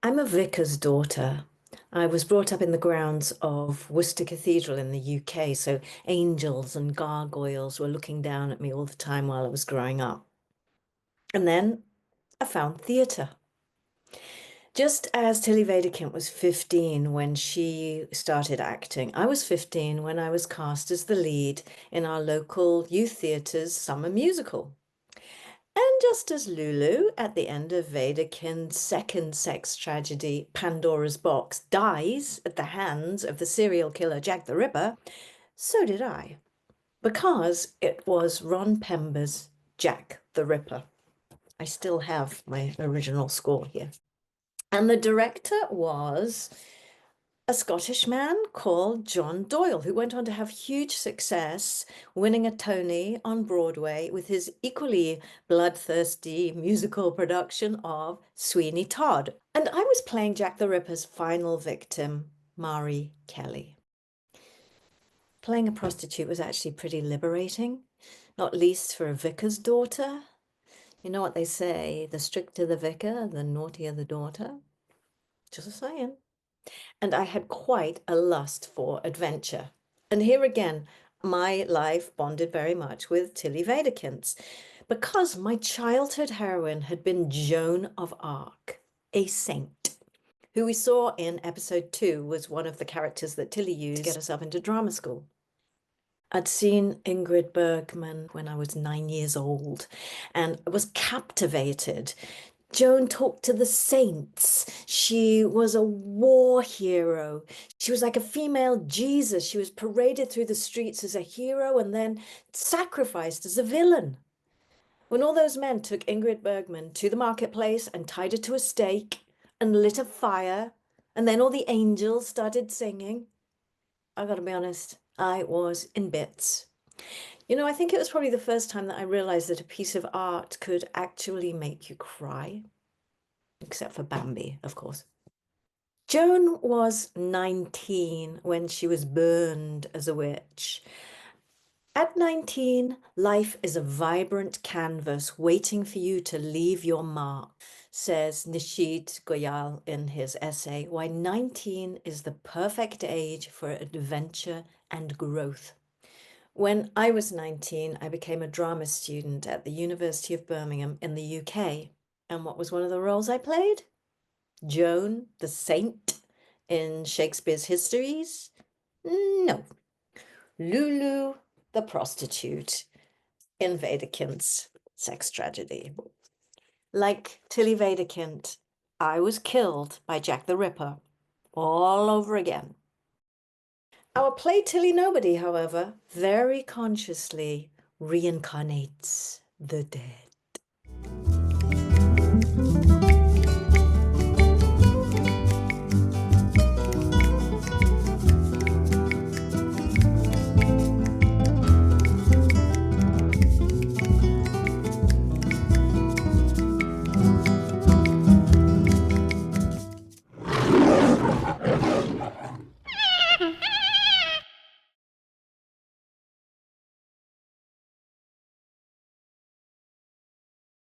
I'm a vicar's daughter. I was brought up in the grounds of Worcester Cathedral in the UK, so angels and gargoyles were looking down at me all the time while I was growing up. And then I found theatre. Just as Tilly Wedekind was 15 when she started acting, I was 15 when I was cast as the lead in our local youth theatre's summer musical. And just as LULU, at the end of Wedekind's second sex tragedy, Pandora's Box, dies at the hands of the serial killer Jack the Ripper, so did I, because it was Ron Pember's Jack the Ripper. I still have my original score here. And the director was a Scottish man called John Doyle, who went on to have huge success, winning a Tony on Broadway with his equally bloodthirsty musical production of Sweeney Todd. And I was playing Jack the Ripper's final victim, Mari Kelly. Playing a prostitute was actually pretty liberating, not least for a vicar's daughter. You know what they say, the stricter the vicar, the naughtier the daughter. Just saying. And I had quite a lust for adventure. And here again, my life bonded very much with Tilly Wedekind's, because my childhood heroine had been Joan of Arc, a saint, who we saw in episode 2 was one of the characters that Tilly used to get herself into drama school. I'd seen Ingrid Bergman when I was 9 years old and was captivated. Joan talked to the saints. She was a war hero. She was like a female Jesus. She was paraded through the streets as a hero and then sacrificed as a villain. When all those men took Ingrid Bergman to the marketplace and tied her to a stake and lit a fire, and then all the angels started singing, I gotta be honest, I was in bits. You know, I think it was probably the first time that I realized that a piece of art could actually make you cry. Except for Bambi, of course. Joan was 19 when she was burned as a witch. At 19, life is a vibrant canvas waiting for you to leave your mark, says Nishit Goyal in his essay, Why 19 is the Perfect Age for Adventure and Growth. When I was 19, I became a drama student at the University of Birmingham in the UK. And what was one of the roles I played? Joan, the saint in Shakespeare's histories? No. Lulu, the prostitute in Wedekind's sex tragedy. Like Tilly Wedekind, I was killed by Jack the Ripper all over again. Our play Tilly Nobody, however, very consciously reincarnates the dead.